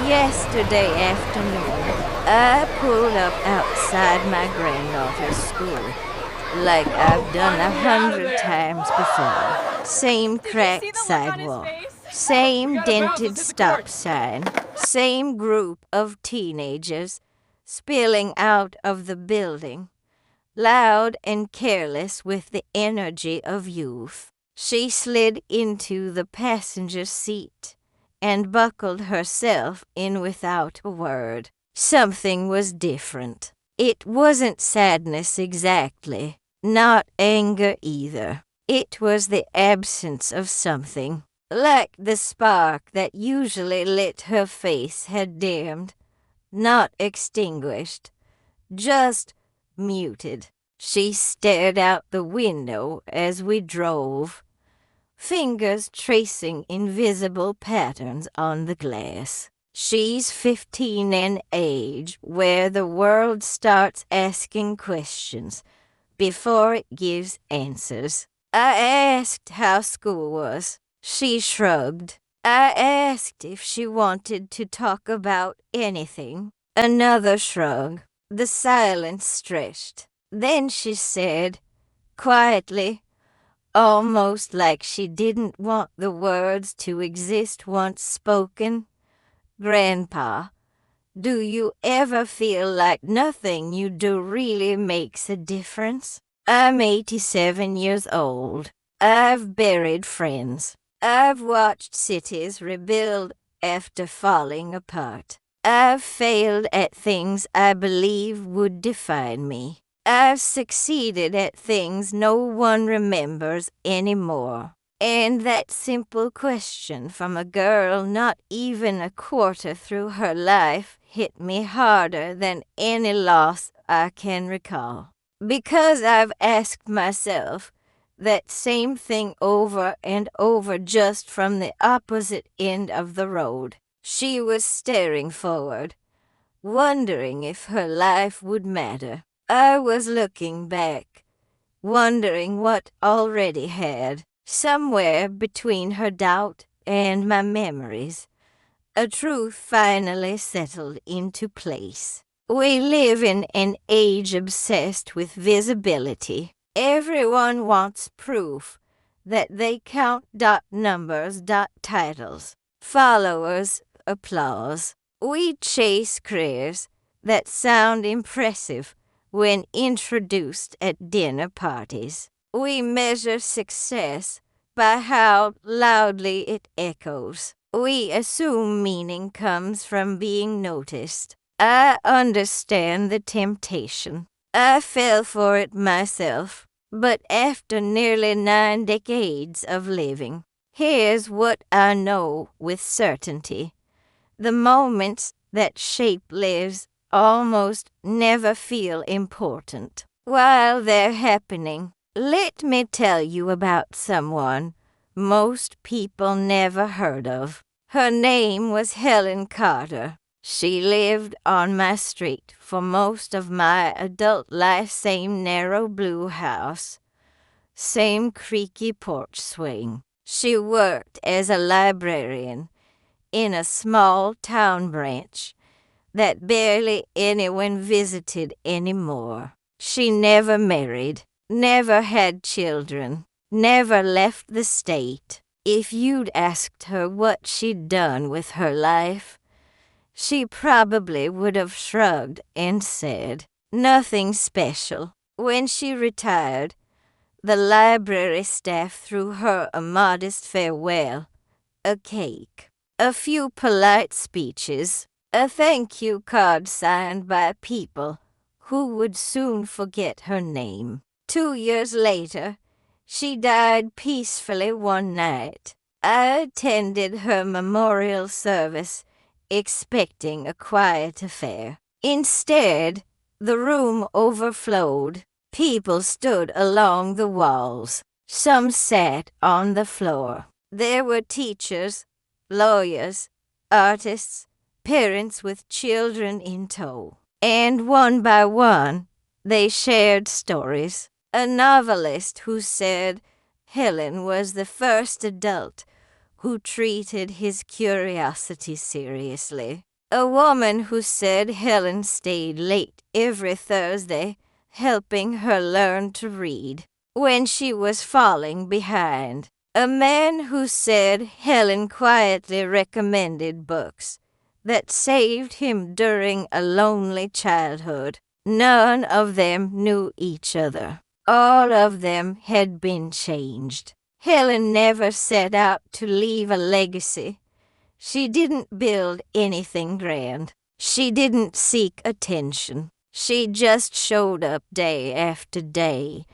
Yesterday afternoon, I pulled up outside my granddaughter's school, like I've done 100 times before. Same cracked sidewalk, same dented stop sign, same group of teenagers spilling out of the building, loud and careless with the energy of youth. She slid into the passenger seat and buckled herself in without a word. Something was different. It wasn't sadness exactly, not anger either. It was the absence of something, like the spark that usually lit her face had dimmed, not extinguished, just muted. She stared out the window as we drove, fingers tracing invisible patterns on the glass. She's 15 in age, where the world starts asking questions before it gives answers. I asked how school was. She shrugged. I asked if she wanted to talk about anything. Another shrug. The silence stretched. Then she said, quietly, almost like she didn't want the words to exist once spoken, "Grandpa, do you ever feel like nothing you do really makes a difference? I'm 87 years old. I've buried friends. I've watched cities rebuild after falling apart. I've failed at things I believe would define me. I've succeeded at things no one remembers anymore." And that simple question from a girl not even a quarter through her life hit me harder than any loss I can recall. Because I've asked myself that same thing over and over just from the opposite end of the road. She was staring forward, wondering if her life would matter. I was looking back, wondering what already had. Somewhere between her doubt and my memories, a truth finally settled into place. We live in an age obsessed with visibility. Everyone wants proof that they count numbers, titles, followers, applause. We chase careers that sound impressive when introduced at dinner parties. We measure success by how loudly it echoes. We assume meaning comes from being noticed. I understand the temptation. I fell for it myself. But after nearly 9 decades of living, here's what I know with certainty. The moments that shape lives almost never feel important. While they're happening, let me tell you about someone most people never heard of. Her name was Helen Carter. She lived on my street for most of my adult life, same narrow blue house, same creaky porch swing. She worked as a librarian in a small town branch that barely anyone visited anymore. She never married, never had children, never left the state. If you'd asked her what she'd done with her life, she probably would have shrugged and said, nothing special. When she retired, the library staff threw her a modest farewell, a cake, a few polite speeches, a thank you card signed by people who would soon forget her name. 2 years later, she died peacefully one night. I attended her memorial service, expecting a quiet affair. Instead, the room overflowed. People stood along the walls. Some sat on the floor. There were teachers, lawyers, artists, parents with children in tow. And one by one, they shared stories. A novelist who said Helen was the first adult who treated his curiosity seriously. A woman who said Helen stayed late every Thursday, helping her learn to read when she was falling behind. A man who said Helen quietly recommended books that saved him during a lonely childhood. None of them knew each other. All of them had been changed. Helen never set out to leave a legacy. She didn't build anything grand. She didn't seek attention. She just showed up day after day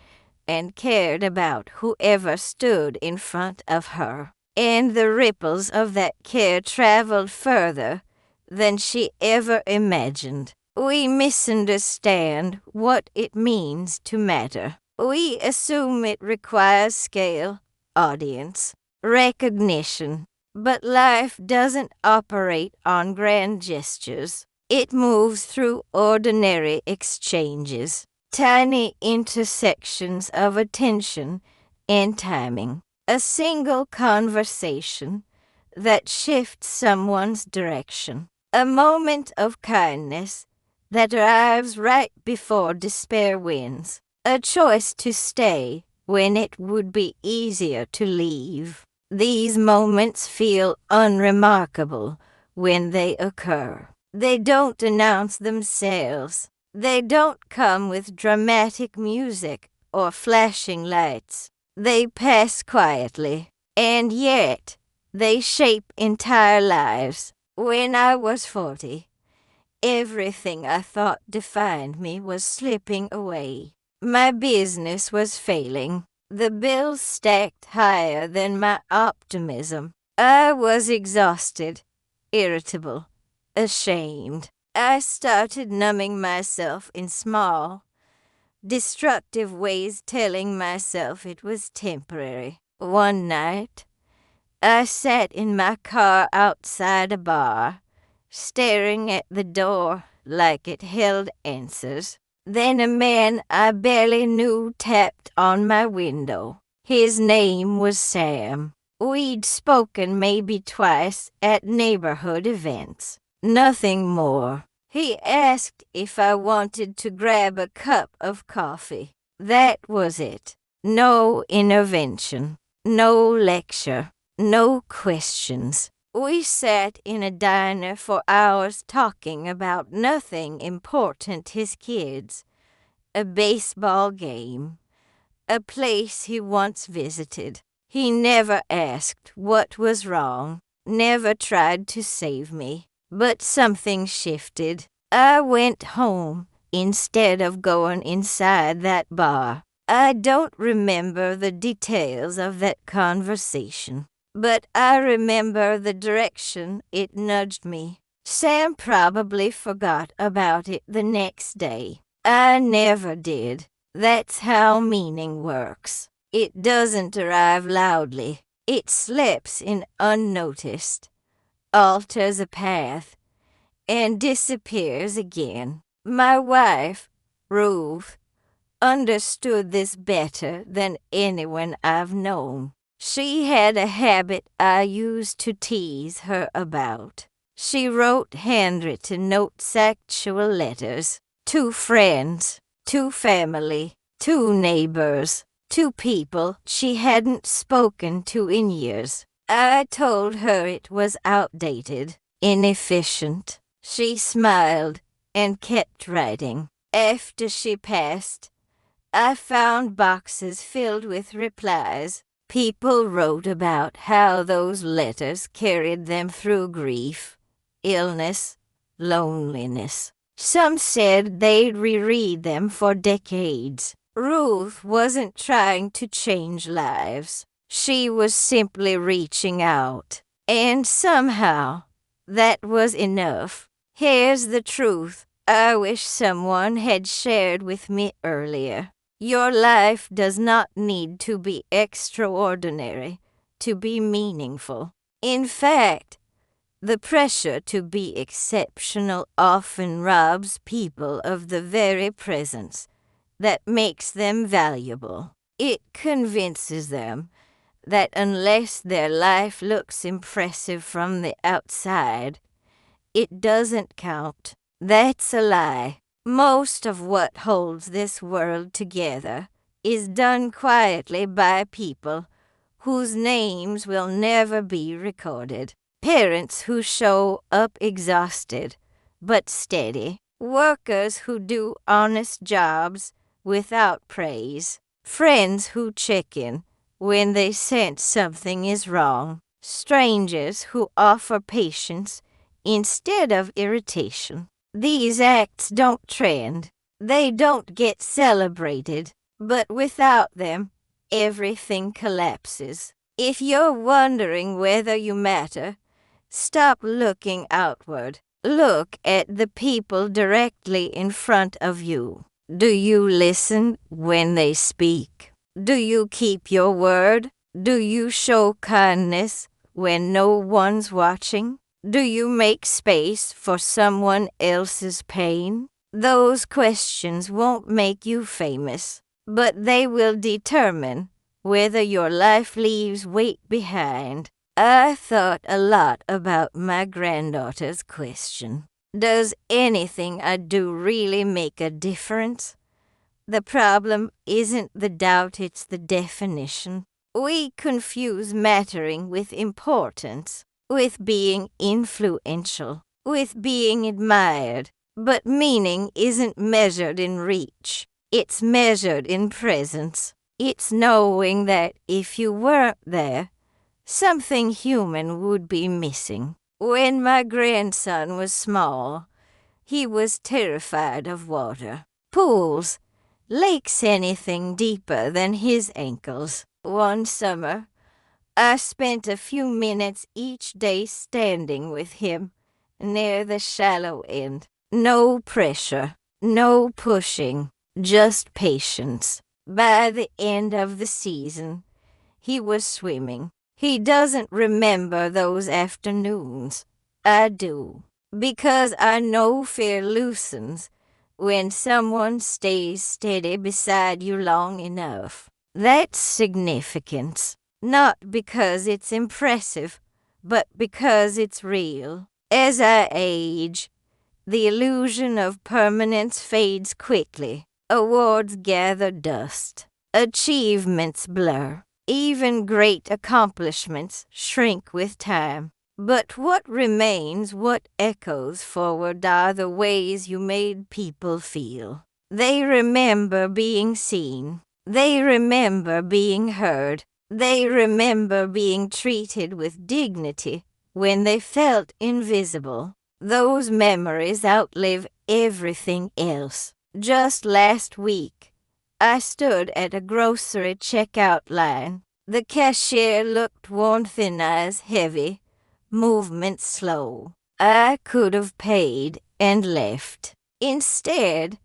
and cared about whoever stood in front of her. And the ripples of that care traveled further than she ever imagined. We misunderstand what it means to matter. We assume it requires scale, audience, recognition. But life doesn't operate on grand gestures. It moves through ordinary exchanges, tiny intersections of attention and timing. A single conversation that shifts someone's direction. A moment of kindness that arrives right before despair wins. A choice to stay when it would be easier to leave. These moments feel unremarkable when they occur. They don't announce themselves. They don't come with dramatic music or flashing lights. They pass quietly, and yet they shape entire lives. When I was 40, everything I thought defined me was slipping away. My business was failing. The bills stacked higher than my optimism. I was exhausted, irritable, ashamed. I started numbing myself in small, destructive ways, telling myself it was temporary. One night, I sat in my car outside a bar, staring at the door like it held answers. Then a man I barely knew tapped on my window. His name was Sam. We'd spoken maybe twice at neighborhood events. Nothing more. He asked if I wanted to grab a cup of coffee. That was it. No intervention. No lecture. No questions. We sat in a diner for hours talking about nothing important: his kids, a baseball game, a place he once visited. He never asked what was wrong, never tried to save me. But something shifted. I went home instead of going inside that bar. I don't remember the details of that conversation, but I remember the direction it nudged me. Sam probably forgot about it the next day. I never did. That's how meaning works. It doesn't arrive loudly. It slips in unnoticed, alters a path, and disappears again. My wife, Ruth, understood this better than anyone I've known. She had a habit I used to tease her about. She wrote handwritten notes, actual letters, to friends, to family, to neighbors, to people she hadn't spoken to in years. I told her it was outdated, inefficient. She smiled and kept writing. After she passed, I found boxes filled with replies. People wrote about how those letters carried them through grief, illness, loneliness. Some said they'd reread them for decades. Ruth wasn't trying to change lives. She was simply reaching out. And somehow, that was enough. Here's the truth I wish someone had shared with me earlier. Your life does not need to be extraordinary to be meaningful. In fact, the pressure to be exceptional often robs people of the very presence that makes them valuable. It convinces them that unless their life looks impressive from the outside, It doesn't count. That's a lie. Most of what holds this world together is done quietly by people whose names will never be recorded. Parents who show up exhausted but steady. Workers who do honest jobs without praise. Friends who check in when they sense something is wrong. Strangers who offer patience instead of irritation. These acts don't trend. They don't get celebrated. But without them, everything collapses. If you're wondering whether you matter, stop looking outward. Look at the people directly in front of you. Do you listen when they speak? Do you keep your word? Do you show kindness when no one's watching? Do you make space for someone else's pain? Those questions won't make you famous, but they will determine whether your life leaves weight behind. I thought a lot about my granddaughter's question. Does anything I do really make a difference? The problem isn't the doubt, it's the definition. We confuse mattering with importance, with being influential, with being admired. But meaning isn't measured in reach. It's measured in presence. It's knowing that if you weren't there, something human would be missing. When my grandson was small, he was terrified of water. Pools, lakes, anything deeper than his ankles. One summer, I spent a few minutes each day standing with him near the shallow end. No pressure, no pushing, just patience. By the end of the season, he was swimming. He doesn't remember those afternoons. I do, because I know fear loosens when someone stays steady beside you long enough. That's significance, not because it's impressive, but because it's real. As I age, the illusion of permanence fades quickly. Awards gather dust. Achievements blur. Even great accomplishments shrink with time. But what remains, what echoes forward, are the ways you made people feel. They remember being seen. They remember being heard. They remember being treated with dignity when they felt invisible. Those memories outlive everything else. Just last week, I stood at a grocery checkout line. The cashier looked worn, thin eyes heavy, movement slow. I could have paid and left. Instead,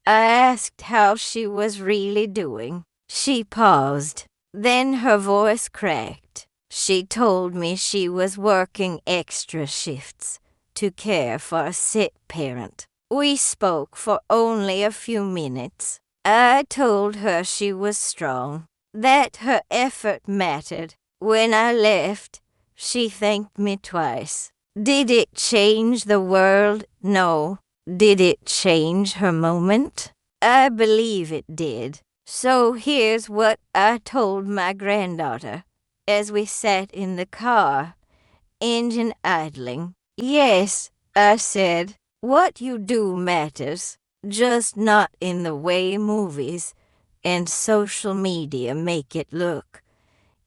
I asked how she was really doing. She paused. Then her voice cracked. She told me she was working extra shifts to care for a sick parent. We spoke for only a few minutes. I told her she was strong, that her effort mattered. When I left, she thanked me twice. Did it change the world? No. Did it change her moment? I believe it did. So here's what I told my granddaughter as we sat in the car, engine idling. Yes, I said, what you do matters, just not in the way movies and social media make it look.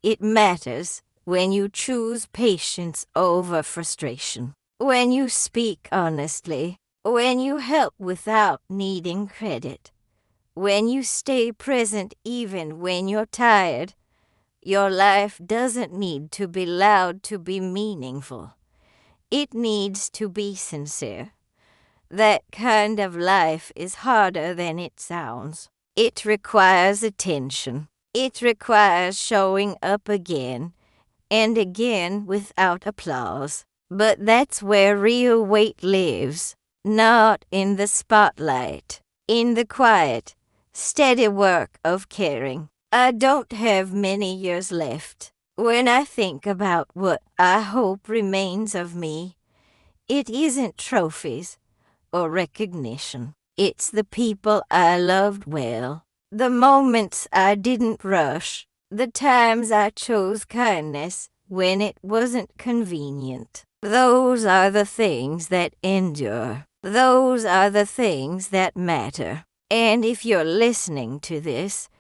It matters when you choose patience over frustration, when you speak honestly, when you help without needing credit, when you stay present even when you're tired. Your life doesn't need to be loud to be meaningful. It needs to be sincere. That kind of life is harder than it sounds. It requires attention. It requires showing up again and again without applause. But that's where real weight lives, not in the spotlight, in the quiet, steady work of caring. I don't have many years left. When I think about what I hope remains of me, It isn't trophies or recognition. It's the people I loved well, the moments I didn't rush, the times I chose kindness when it wasn't convenient. Those are the things that endure. Those are the things that matter. And if you're listening to this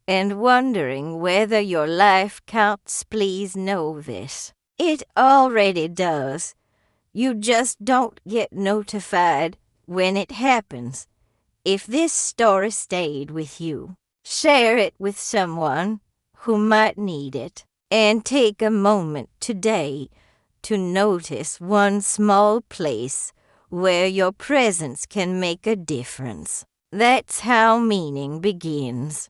and wondering whether your life counts, please know this. It already does. You just don't get notified when it happens. If this story stayed with you, share it with someone who might need it, and take a moment today to notice one small place where your presence can make a difference. That's how meaning begins.